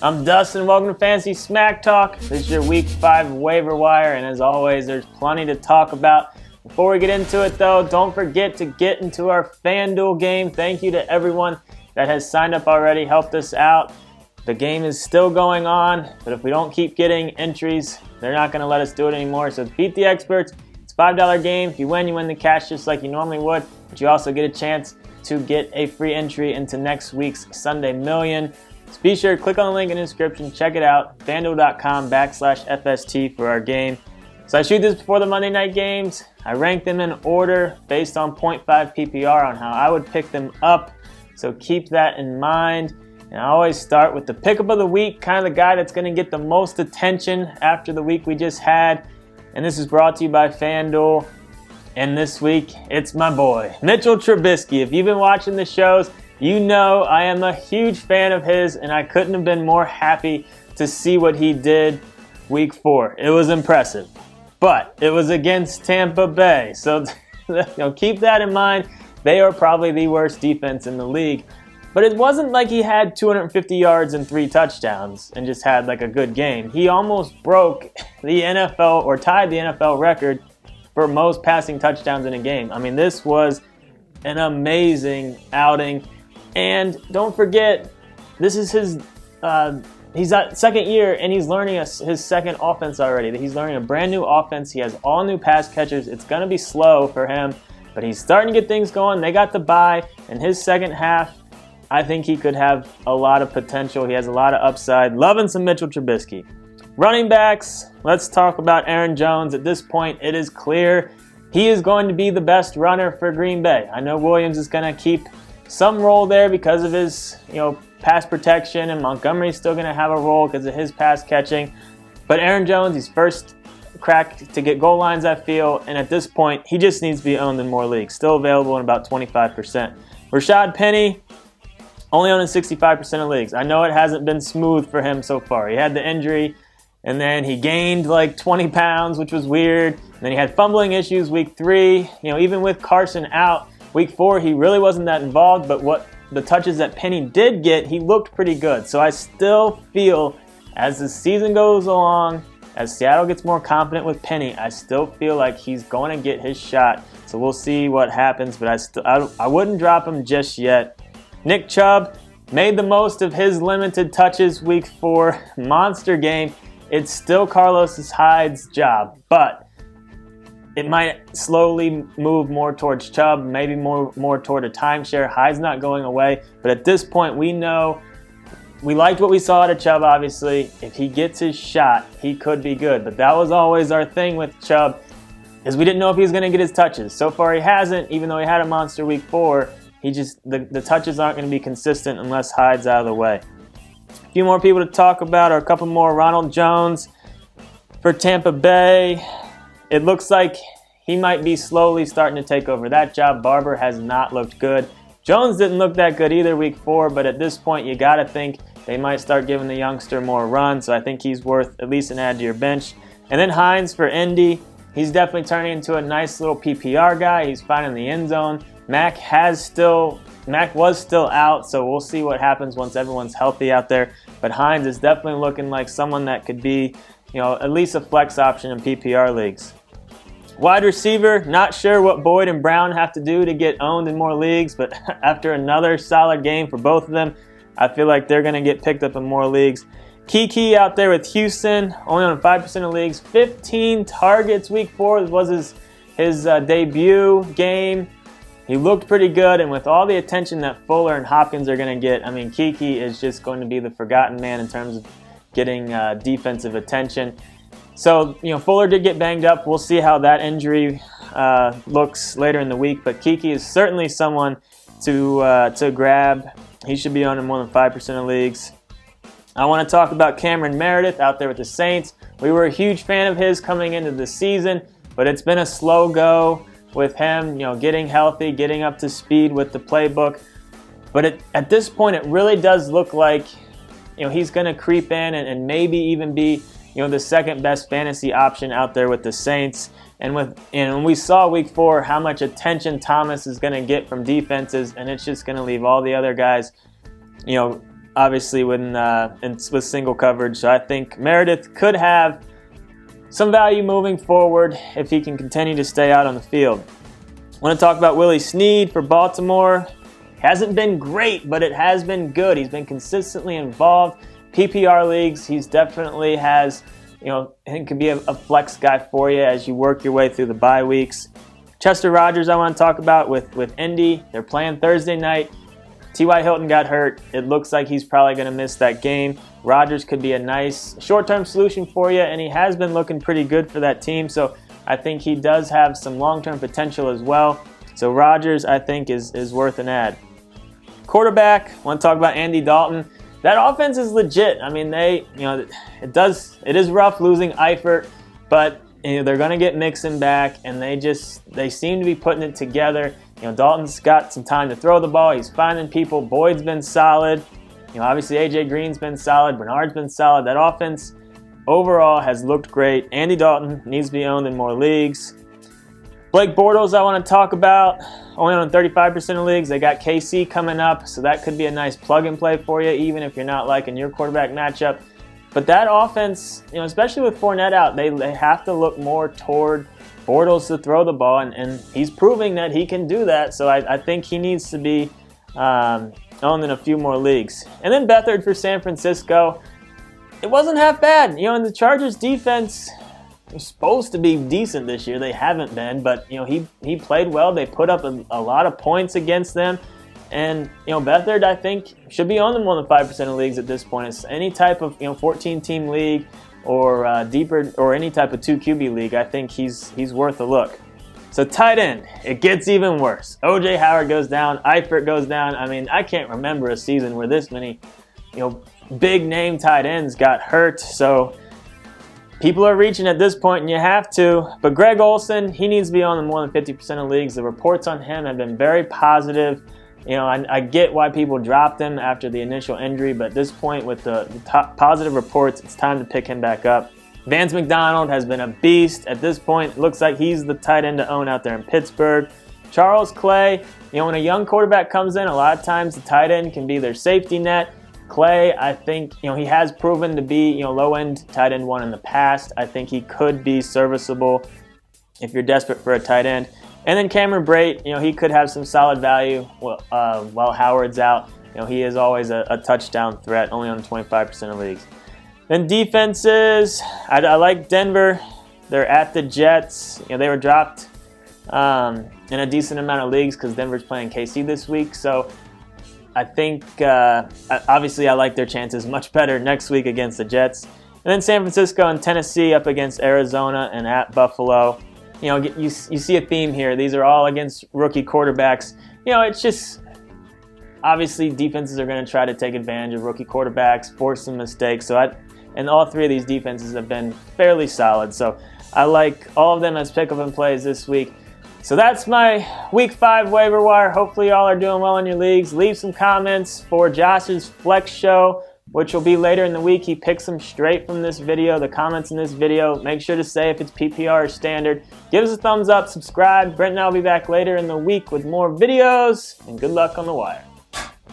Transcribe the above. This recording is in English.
I'm Dustin. Welcome to Fantasy Smack Talk. This is your Week 5 waiver wire, and as always, there's plenty to talk about. Before we get into it, though, don't forget to get into our FanDuel game. Thank you to everyone that has signed up already, helped us out. The game is still going on, but if we don't keep getting entries, they're not going to let us do it anymore. So beat the experts. It's a $5 game. If you win the cash just like you normally would, but you also get a chance to get a free entry into next week's Sunday Million. So be sure to click on the link in the description, check it out, fanduel.com/FST for our game. So I shoot this before the Monday night games. I rank them in order based on 0.5 PPR on how I would pick them up. So keep that in mind. And I always start with the pickup of the week, kind of the guy that's going to get the most attention after the week we just had. And this is brought to you by FanDuel. And this week, it's my boy, Mitchell Trubisky. If you've been watching the shows, you know I am a huge fan of his, and I couldn't have been more happy to see what he did week 4. It was impressive. But it was against Tampa Bay. So keep that in mind. They are probably the worst defense in the league. But it wasn't like he had 250 yards and 3 touchdowns and just had like a good game. He almost broke the NFL or tied the NFL record for most passing touchdowns in a game. I mean, this was an amazing outing. And don't forget, this is his he's at second year, and he's learning his second offense already. He's learning a brand new offense. He has all new pass catchers. It's going to be slow for him, but he's starting to get things going. They got the bye, and his second half, I think he could have a lot of potential. He has a lot of upside. Loving some Mitchell Trubisky. Running backs, let's talk about Aaron Jones. At this point, it is clear he is going to be the best runner for Green Bay. I know Williams is going to keep some role there because of his, pass protection, and Montgomery's still going to have a role because of his pass catching. But Aaron Jones, he's first crack to get goal lines, I feel, and at this point, he just needs to be owned in more leagues. Still available in about 25%. Rashad Penny, only owned in 65% of leagues. I know it hasn't been smooth for him so far. He had the injury, and then he gained like 20 pounds, which was weird. And then he had fumbling issues week 3. Even with Carson out, week 4, he really wasn't that involved, but what the touches that Penny did get, he looked pretty good. So I still feel as the season goes along, as Seattle gets more confident with Penny, I still feel like he's going to get his shot. So we'll see what happens, but I wouldn't drop him just yet. Nick Chubb made the most of his limited touches week 4. Monster game. It's still Carlos Hyde's job, but it might slowly move more towards Chubb, maybe more toward a timeshare. Hyde's not going away, but at this point, we know we liked what we saw out of Chubb, obviously. If he gets his shot, he could be good, but that was always our thing with Chubb, is we didn't know if he was going to get his touches. So far, he hasn't, even though he had a monster week 4. The touches aren't going to be consistent unless Hyde's out of the way. A few more people to talk about, or a couple more. Ronald Jones for Tampa Bay. It looks like he might be slowly starting to take over that job. Barber has not looked good. Jones didn't look that good either week 4, but at this point you got to think they might start giving the youngster more run, so I think he's worth at least an add to your bench. And then Hines for Indy. He's definitely turning into a nice little PPR guy. He's finding the end zone. Mac was still out, so we'll see what happens once everyone's healthy out there. But Hines is definitely looking like someone that could be, at least a flex option in PPR leagues. Wide receiver, not sure what Boyd and Brown have to do to get owned in more leagues, but after another solid game for both of them, I feel like they're going to get picked up in more leagues. Kiki out there with Houston, only on 5% of leagues. 15 targets week 4 was his debut game. He looked pretty good, and with all the attention that Fuller and Hopkins are going to get, Kiki is just going to be the forgotten man in terms of getting defensive attention. So, Fuller did get banged up. We'll see how that injury looks later in the week. But Kiki is certainly someone to grab. He should be on in more than 5% of leagues. I want to talk about Cameron Meredith out there with the Saints. We were a huge fan of his coming into the season, but it's been a slow go with him, getting healthy, getting up to speed with the playbook. But at this point, it really does look like he's going to creep in and maybe even be the second best fantasy option out there with the Saints. And we saw week 4 how much attention Thomas is going to get from defenses, and it's just going to leave all the other guys, obviously with single coverage. So I think Meredith could have some value moving forward if he can continue to stay out on the field. I want to talk about Willie Snead for Baltimore. Hasn't been great, but it has been good. He's been consistently involved. PPR leagues, he's definitely has, I think could be a flex guy for you as you work your way through the bye weeks. Chester Rogers I want to talk about with Indy. They're playing Thursday night. T.Y. Hilton got hurt. It looks like he's probably going to miss that game. Rogers could be a nice short-term solution for you, and he has been looking pretty good for that team. So I think he does have some long-term potential as well. So Rogers, I think, is worth an add. Quarterback, I want to talk about Andy Dalton. That offense is legit. I mean, it is rough losing Eifert, but they're going to get Mixon back, and they seem to be putting it together. Dalton's got some time to throw the ball. He's finding people. Boyd's been solid. Obviously A.J. Green's been solid. Bernard's been solid. That offense overall has looked great. Andy Dalton needs to be owned in more leagues. Blake Bortles I want to talk about. Only on 35% of leagues. They got KC coming up, so that could be a nice plug-and-play for you, even if you're not liking your quarterback matchup. But that offense, especially with Fournette out, they have to look more toward Bortles to throw the ball, and he's proving that he can do that. So I think he needs to be owned in a few more leagues. And then Beathard for San Francisco. It wasn't half bad. And the Chargers defense was supposed to be decent this year. They haven't been, but he played well. They put up a lot of points against them. And Beathard, I think, should be on more than 5% of leagues at this point. It's any type of 14-team league or deeper or any type of 2 QB league. I think he's worth a look. So tight end, it gets even worse. O.J. Howard goes down. Eifert goes down. I mean, I can't remember a season where this many big name tight ends got hurt. So people are reaching at this point, and you have to. But Greg Olsen, he needs to be on more than 50% of leagues. The reports on him have been very positive. I get why people dropped him after the initial injury, but at this point with the top positive reports, it's time to pick him back up. Vance McDonald has been a beast. At this point, it looks like he's the tight end to own out there in Pittsburgh. Charles Clay, when a young quarterback comes in, a lot of times the tight end can be their safety net. Clay, I think, he has proven to be, low-end tight end one in the past. I think he could be serviceable if you're desperate for a tight end. And then Cameron Brate, he could have some solid value while Howard's out. He is always a touchdown threat, only on 25% of leagues. Then defenses, I like Denver. They're at the Jets. They were dropped in a decent amount of leagues because Denver's playing KC this week. So I think, obviously, I like their chances much better next week against the Jets. And then San Francisco and Tennessee up against Arizona and at Buffalo. You see a theme here. These are all against rookie quarterbacks. It's just obviously defenses are going to try to take advantage of rookie quarterbacks, force some mistakes. And all 3 of these defenses have been fairly solid. So I like all of them as pick-up plays this week. So that's my Week 5 waiver wire. Hopefully y'all are doing well in your leagues. Leave some comments for Josh's Flex Show, which will be later in the week. He picks them straight from this video, the comments in this video. Make sure to say if it's PPR or standard. Give us a thumbs up, subscribe. Brent and I will be back later in the week with more videos, and good luck on the wire.